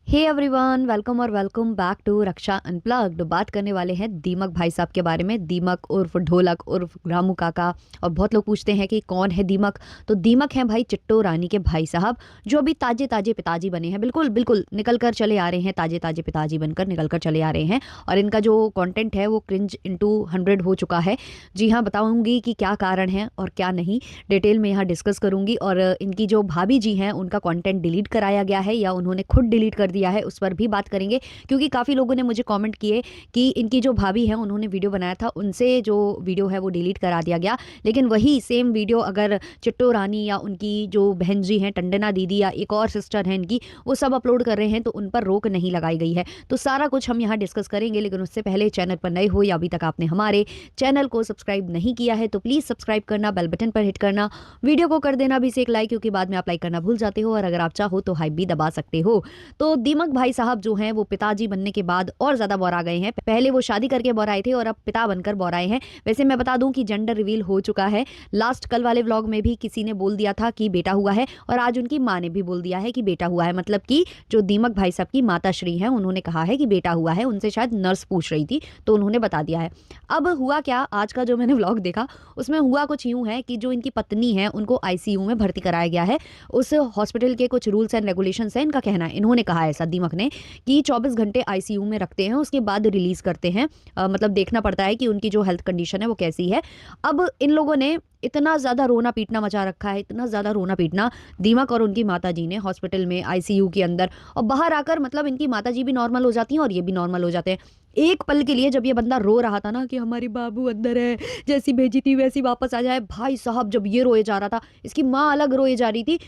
हे everyone, welcome और welcome back to Raksha unplugged. बात करने वाले हैं दीमक भाई साहब के बारे में। दीमक उर्फ ढोलक उर्फ रामू काका। और बहुत लोग पूछते हैं कि कौन है दीमक। तो दीमक हैं भाई चिट्टो रानी के भाई साहब, जो अभी ताजे ताजे पिताजी बने हैं। बिल्कुल बिल्कुल निकल कर चले आ रहे हैं, ताजे ताजे पिताजी बनकर निकल कर चले आ रहे हैं। और इनका जो कंटेंट है वो क्रिंज इंटू 100 हो चुका है। जी हाँ, बताऊंगी कि क्या कारण है और क्या नहीं, डिटेल में यहाँ डिस्कस करूंगी। और इनकी जो भाभी जी हैं उनका कंटेंट डिलीट कराया गया है या उन्होंने खुद डिलीट कर दिया है, उस पर भी बात करेंगे। क्योंकि काफ़ी लोगों ने मुझे कमेंट किए कि इनकी जो भाभी हैं उन्होंने वीडियो बनाया था, उनसे जो वीडियो है वो डिलीट करा दिया गया। लेकिन वही सेम वीडियो अगर चिट्टो रानी या उनकी जो बहन जी हैं टंडना दीदी या एक और सिस्टर हैं इनकी, वो सब अपलोड कर रहे हैं तो उन पर रोक नहीं लगाई गई है। तो सारा कुछ हम यहाँ डिस्कस करेंगे। लेकिन उससे पहले चैनल पर नए हो या अभी तक आपने हमारे चैनल को सब्सक्राइब नहीं किया है तो प्लीज़ सब्सक्राइब करना, बेल बटन पर हिट करना, वीडियो को कर देना भी से एक लाइक, क्योंकि बाद में आप लाइक करना भूल जाते हो। और अगर आप चाहो तो हाइप भी दबा सकते हो। तो दीमक भाई साहब जो हैं वो पिताजी बनने के बाद और ज्यादा बौरा गए हैं। पहले वो शादी करके बौराए थे और अब पिता बनकर बौराए हैं। वैसे मैं बता दूं कि जेंडर रिवील हो चुका है। लास्ट कल वाले व्लॉग में भी किसी ने बोल दिया था कि बेटा हुआ है, और आज उनकी माँ ने भी बोल दिया है कि बेटा हुआ है। मतलब कि जो दीमक भाई साहब की माता श्री हैं उन्होंने कहा है कि बेटा हुआ है। उनसे शायद नर्स पूछ रही थी तो उन्होंने बता दिया है। अब हुआ क्या, आज का जो मैंने व्लॉग देखा उसमें हुआ कुछ यूं है कि जो इनकी पत्नी है उनको आईसीयू में भर्ती कराया गया है। उस हॉस्पिटल के कुछ रूल्स एंड रेगुलेशंस है, इनका कहना है, इन्होंने कहा ऐसा दीमक ने, कि 24 घंटे आईसीयू में रखते हैं, उसके बाद रिलीज करते हैं। मतलब देखना पड़ता है कि उनकी जो हेल्थ कंडीशन है वो कैसी है। अब इन लोगों ने इतना ज़्यादा रोना पीटना मचा रखा है, इतना ज़्यादा रोना पीटना, दीमक और उनकी माता जी ने हॉस्पिटल में आईसीयू के अंदर। और बाहर आकर मतलब इनकी माता जी भी नॉर्मल हो जाती हैं और ये भी नॉर्मल हो जाते हैं। एक पल के लिए जब ये बंदा रो रहा था ना कि हमारी बाबू अंदर है, जैसी भेजी थी वैसी वापस आ जाए, भाई साहब जब ये रोए जा रहा था, इसकी माँ अलग रोए जा रही थी।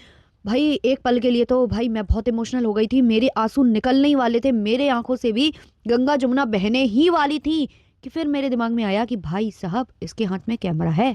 भाई एक पल के लिए तो भाई मैं बहुत इमोशनल हो गई थी। मेरे आंसू निकलने ही वाले थे, मेरे आंखों से भी गंगा जमुना बहने ही वाली थी। कि फिर मेरे दिमाग में आया कि भाई साहब इसके हाथ में कैमरा है,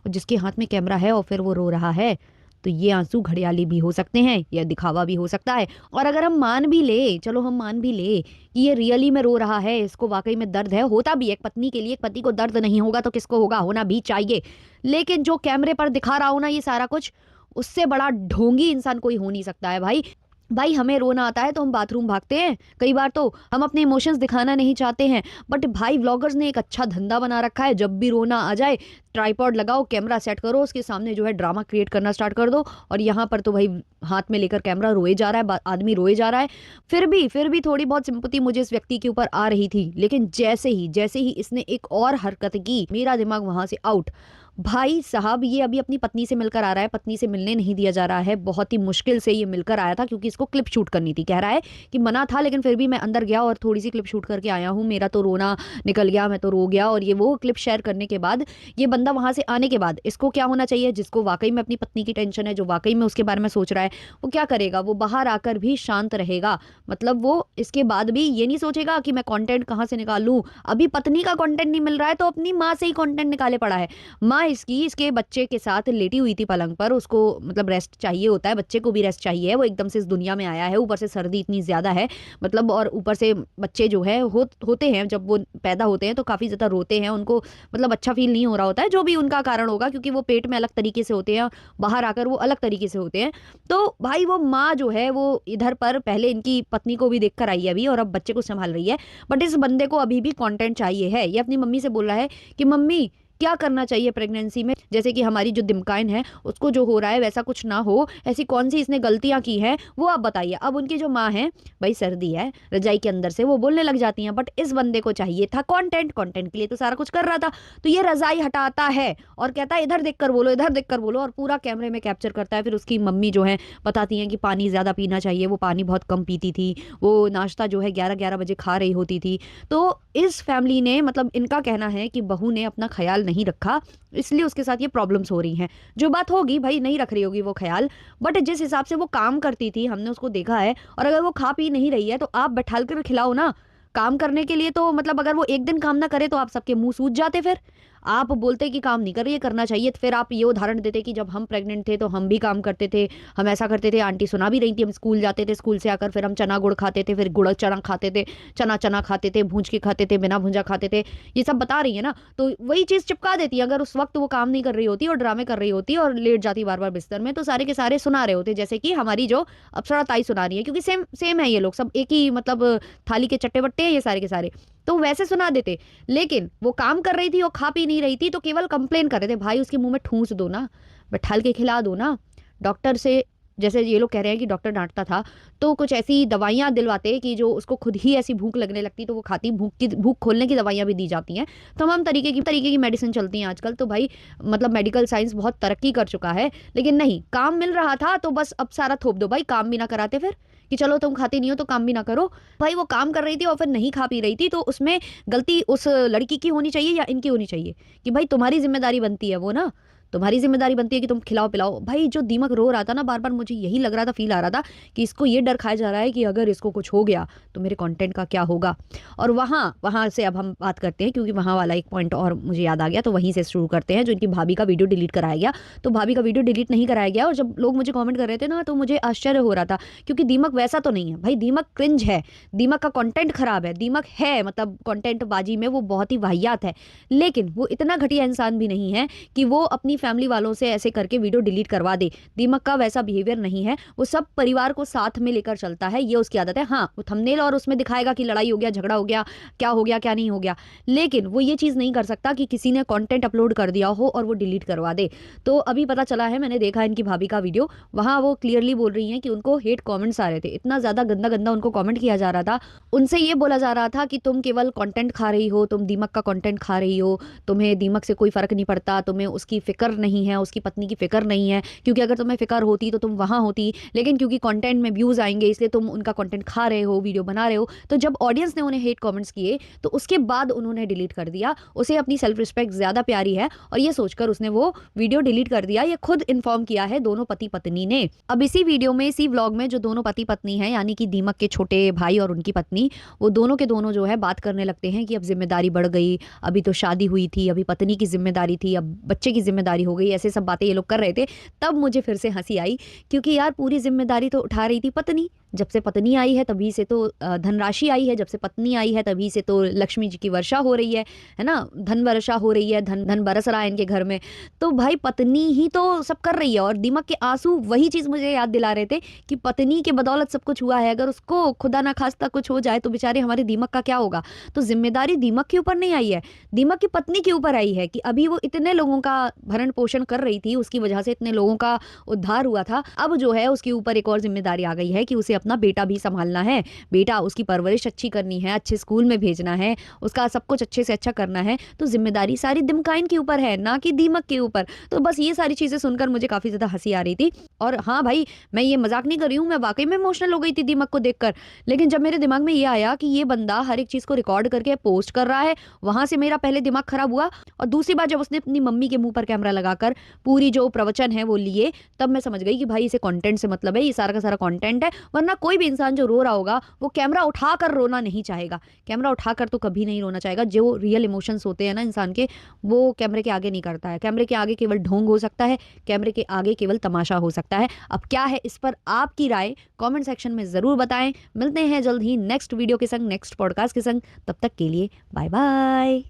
और जिसके हाथ में कैमरा है और फिर वो रो रहा है, तो ये आंसू घड़ियाली भी हो सकते हैं या दिखावा भी हो सकता है। और अगर हम मान भी ले, चलो हम मान भी ले कि ये रियली में रो रहा है, इसको वाकई में दर्द है, होता भी है। एक पत्नी के लिए, एक पति को दर्द नहीं होगा तो किसको होगा, होना भी चाहिए। लेकिन जो कैमरे पर दिखा रहा हो ना ये सारा कुछ, उससे बड़ा ढोंगी इंसान कोई हो नहीं सकता है भाई। भाई हमें रोना आता है तो हम बाथरूम भागते हैं, कई बार तो हम अपने इमोशंस दिखाना नहीं चाहते हैं। बट भाई व्लॉगर्स ने एक अच्छा धंधा बना रखा है, जब भी रोना आ जाए ट्राइपॉड लगाओ, कैमरा सेट करो, उसके सामने जो है ड्रामा क्रिएट करना स्टार्ट कर दो। और यहाँ पर तो भाई हाथ में लेकर कैमरा रोए जा रहा है, आदमी रोए जा रहा है। फिर भी थोड़ी बहुत सिंपैथी मुझे इस व्यक्ति के ऊपर आ रही थी। लेकिन जैसे ही इसने एक और हरकत की, मेरा दिमाग वहां से आउट। भाई साहब ये अभी अपनी पत्नी से मिलकर आ रहा है, पत्नी से मिलने नहीं दिया जा रहा है। बहुत ही मुश्किल से ये मिलकर आया था क्योंकि इसको क्लिप शूट करनी थी। कह रहा है कि मना था लेकिन फिर भी मैं अंदर गया और थोड़ी सी क्लिप शूट करके आया हूँ, मेरा तो रोना निकल गया, मैं तो रो गया। और ये वो क्लिप शेयर करने के बाद, ये बंदा वहां से आने के बाद, इसको क्या होना चाहिए, जिसको वाकई में अपनी पत्नी की टेंशन है, जो वाकई में उसके बारे में सोच रहा है, वो क्या करेगा, वो बाहर आकर भी शांत रहेगा। मतलब वो इसके बाद भी ये नहीं सोचेगा कि मैं कंटेंट कहाँ से निकालूं। अभी पत्नी का कंटेंट नहीं मिल रहा है तो अपनी माँ से ही कंटेंट निकाले पड़ा है। माँ इसके बच्चे के साथ लेटी हुई थी पलंग पर, उसको मतलब रेस्ट चाहिए होता है, बच्चे को भी रेस्ट चाहिए। वो एकदम से इस दुनिया में आया है, ऊपर से सर्दी इतनी ज्यादा है, मतलब, और ऊपर से बच्चे जो है होते हैं, जब वो पैदा होते हैं तो काफी ज्यादा रोते हैं, उनको मतलब अच्छा फील नहीं हो रहा होता है, जो भी उनका कारण होगा, क्योंकि वो पेट में अलग तरीके से होते हैं, बाहर आकर वो अलग तरीके से होते हैं। तो भाई वो माँ जो है वो इधर पर पहले इनकी पत्नी को भी देख कर आई है अभी, और अब बच्चे को संभाल रही है। बट इस बंदे को अभी भी कंटेंट चाहिए है। ये अपनी मम्मी से बोल रहा है कि मम्मी क्या करना चाहिए प्रेगनेंसी में, जैसे कि हमारी जो दिमकाइन है उसको जो हो रहा है वैसा कुछ ना हो, ऐसी कौन सी इसने गलतियां की हैं वो आप बताइए। अब उनकी जो माँ है, भाई सर्दी है, रजाई के अंदर से वो बोलने लग जाती हैं। बट इस बंदे को चाहिए था कंटेंट के लिए तो सारा कुछ कर रहा था। तो ये रजाई हटाता है और कहता है इधर देख कर बोलो, इधर देख कर बोलो, और पूरा कैमरे में कैप्चर करता है। फिर उसकी मम्मी जो है बताती हैं कि पानी ज्यादा पीना चाहिए, वो पानी बहुत कम पीती थी, वो नाश्ता जो है 11-11 बजे खा रही होती थी। तो इस फैमिली ने, मतलब इनका कहना है कि बहू ने अपना ख्याल नहीं रखा, इसलिए उसके साथ ये प्रॉब्लम्स हो रही हैं। जो बात होगी भाई, नहीं रख रही होगी वो ख्याल, बट जिस हिसाब से वो काम करती थी हमने उसको देखा है। और अगर वो खा पी नहीं रही है तो आप बैठाल कर खिलाओ ना काम करने के लिए। तो मतलब अगर वो एक दिन काम ना करे तो आप सबके मुंह सूज जाते फिर। आप बोलते कि काम नहीं कर रही है, करना चाहिए, तो फिर आप ये उदाहरण देते कि जब हम प्रेग्नेंट थे तो हम भी काम करते थे, हम ऐसा करते थे, आंटी सुना भी रही थी, हम स्कूल जाते थे, स्कूल से आकर फिर हम चना गुड़ खाते थे, फिर गुड़ चना खाते थे, चना चना खाते थे, भूंज के खाते थे, बिना भूंजा खाते थे, ये सब बता रही है ना। तो वही चीज़ चिपका देती है। अगर उस वक्त वो काम नहीं कर रही होती और ड्रामे कर रही होती और लेट जाती बार बार बिस्तर में, तो सारे के सारे सुना रहे होते, जैसे कि हमारी जो अप्सरा ताई सुना रही है, क्योंकि सेम सेम है, ये लोग सब एक ही मतलब थाली के चट्टे बट्टे हैं ये सारे के सारे, तो वैसे सुना देते। लेकिन वो काम कर रही थी और खा पी नहीं रही थी, तो केवल कंप्लेन कर रहे थे, भाई उसके मुंह में ठूंस दो ना, बैठाल के खिला दो ना, डॉक्टर से, जैसे ये लोग कह रहे हैं कि डॉक्टर डांटता था, तो कुछ ऐसी दवाइयाँ दिलवाते कि जो उसको खुद ही ऐसी भूख लगने लगती तो वो खाती, भूख खोलने की दवाइयाँ भी दी जाती हैं, तमाम तरीके की मेडिसिन चलती हैं आजकल। तो भाई मतलब मेडिकल साइंस बहुत तरक्की कर चुका है, लेकिन नहीं, काम मिल रहा था तो बस अब सारा थोप दो भाई, काम भी ना कराते फिर, कि चलो तुम खाती नहीं हो तो काम भी ना करो। भाई वो काम कर रही थी और फिर नहीं खा पी रही थी, तो उसमें गलती उस लड़की की होनी चाहिए या इनकी होनी चाहिए, कि भाई तुम्हारी जिम्मेदारी बनती है वो ना, तुम्हारी जिम्मेदारी बनती है कि तुम खिलाओ पिलाओ। भाई जो दीमक रो रहा था ना, बार बार मुझे यही लग रहा था, फील आ रहा था कि इसको ये डर खाया जा रहा है कि अगर इसको कुछ हो गया तो मेरे कंटेंट का क्या होगा। और वहाँ वहाँ से अब हम बात करते हैं, क्योंकि वहाँ वाला एक पॉइंट और मुझे याद आ गया, तो वहीं से शुरू करते हैं। जो इनकी भाभी का वीडियो डिलीट कराया गया, तो भाभी का वीडियो डिलीट नहीं कराया गया, और जब लोग मुझे कॉमेंट कर रहे थे ना, तो मुझे आश्चर्य हो रहा था, क्योंकि दीमक वैसा तो नहीं है भाई, दीमक क्रिंज है, दीमक का कंटेंट खराब है, दीमक है मतलब कंटेंट बाजी में वो बहुत ही वाहियात है, लेकिन वो इतना घटिया इंसान भी नहीं है कि वो अपनी फैमिली वालों से ऐसे करके वीडियो डिलीट करवा दे। दीमक का वैसा बिहेवियर नहीं है, वो सब परिवार को साथ में लेकर चलता है, ये उसकी आदत है। हाँ, वो थंबनेल और उसमें दिखाएगा कि लड़ाई हो गया, झगड़ा हो गया, क्या हो गया क्या नहीं हो गया, लेकिन वो ये चीज़ नहीं कर सकता कि किसी ने कंटेंट अपलोड कर दिया हो और वो डिलीट करवा दे। तो अभी पता चला है, मैंने देखा इनकी भाभी का वीडियो, वहाँ वो क्लियरली बोल रही हैं कि उनको हेट कॉमेंट्स आ रहे थे, इतना ज़्यादा गंदा गंदा उनको कॉमेंट किया जा रहा था, उनसे ये बोला जा रहा था कि तुम केवल कंटेंट खा रही हो, तुम दीमक का कंटेंट खा रही हो, तुम्हें दीमक से कोई फर्क नहीं पड़ता, तुम्हें उसकी फिक्र नहीं है, उसकी पत्नी की फिक्र नहीं है, क्योंकि अगर तुम्हें फिक्र होती तो तुम वहां होती, लेकिन क्योंकि कंटेंट में व्यूज आएंगे इसलिए तुम उनका कंटेंट खा रहे हो, वीडियो बना रहे हो। तो जब ऑडियंस ने उन्हें हेट कमेंट्स किए, तो उसके बाद उन्होंने डिलीट कर दिया। उसे अपनी सेल्फ रिस्पेक्ट ज्यादा प्यारी है, और ये सोचकर उसने वो वीडियो डिलीट कर दिया। ये खुद इन्फॉर्म किया है दोनों पति पत्नी ने। अब इसी वीडियो में, इसी व्लॉग में, जो दोनों पति पत्नी हैं, यानी कि दीमक के छोटे भाई और उनकी पत्नी, वो दोनों के दोनों जो है बात करने लगते हैं कि अब जिम्मेदारी बढ़ गई, अभी तो शादी हुई थी, अभी पत्नी की जिम्मेदारी थी, अब बच्चे की जिम्मेदारी हो गई, ऐसे सब बातें ये लोग कर रहे थे। तब मुझे फिर से हंसी आई, क्योंकि यार पूरी जिम्मेदारी तो उठा रही थी पत्नी, जब से पत्नी आई है तभी से तो धनराशि आई है, जब से पत्नी आई है तभी से तो लक्ष्मी जी की वर्षा हो रही है ना, धन वर्षा हो रही है, धन धन बरस रहा है इनके घर में। तो भाई पत्नी ही तो सब कर रही है, और दीमक के आंसू वही चीज मुझे याद दिला रहे थे कि पत्नी के बदौलत सब कुछ हुआ है, अगर उसको खुदा ना खास्ता कुछ हो जाए तो बेचारे हमारे दीमक का क्या होगा। तो जिम्मेदारी दीमक के ऊपर नहीं आई है, दीमक की पत्नी के ऊपर आई है, कि अभी वो इतने लोगों का भरण पोषण कर रही थी, उसकी वजह से इतने लोगों का उद्धार हुआ था। अब जो है उसके ऊपर एक और जिम्मेदारी आ गई है कि उसे अपना बेटा भी संभालना है, बेटा उसकी परवरिश अच्छी करनी है, अच्छे स्कूल में भेजना है, उसका सब कुछ अच्छे से अच्छा करना है। तो जिम्मेदारी सारी दिमकाइन के ऊपर है, ना कि दीमक के ऊपर। तो बस ये सारी चीजें सुनकर मुझे काफी ज्यादा हंसी आ रही थी। और हाँ भाई, मैं ये मजाक नहीं कर रही हूँ, मैं वाकई में इमोशनल हो गई थी दीमक को देखकर। लेकिन जब मेरे दिमाग में ये आया कि ये बंदा हर एक चीज को रिकॉर्ड करके पोस्ट कर रहा है, वहां से मेरा पहले दिमाग खराब हुआ, और दूसरी बार जब उसने अपनी मम्मी के मुंह पर कैमरा लगाकर पूरी जो प्रवचन है वो लिए, तब मैं समझ गई कि भाई इसे कंटेंट से मतलब है, ये सारा का सारा कंटेंट है। वरना कोई भी इंसान जो रो रहा होगा वो कैमरा उठाकर रोना नहीं चाहेगा, कैमरा उठाकर तो कभी नहीं रोना चाहेगा। जो रियल इमोशंस होते हैं ना इंसान के, वो कैमरे के आगे नहीं करता है। कैमरे के आगे केवल ढोंग हो सकता है, कैमरे के आगे केवल तमाशा हो सकता है। अब क्या है इस पर आपकी राय, कमेंट सेक्शन में जरूर बताएं। मिलते हैं जल्द ही नेक्स्ट वीडियो के संग, नेक्स्ट पॉडकास्ट के संग। तब तक के लिए बाय बाय।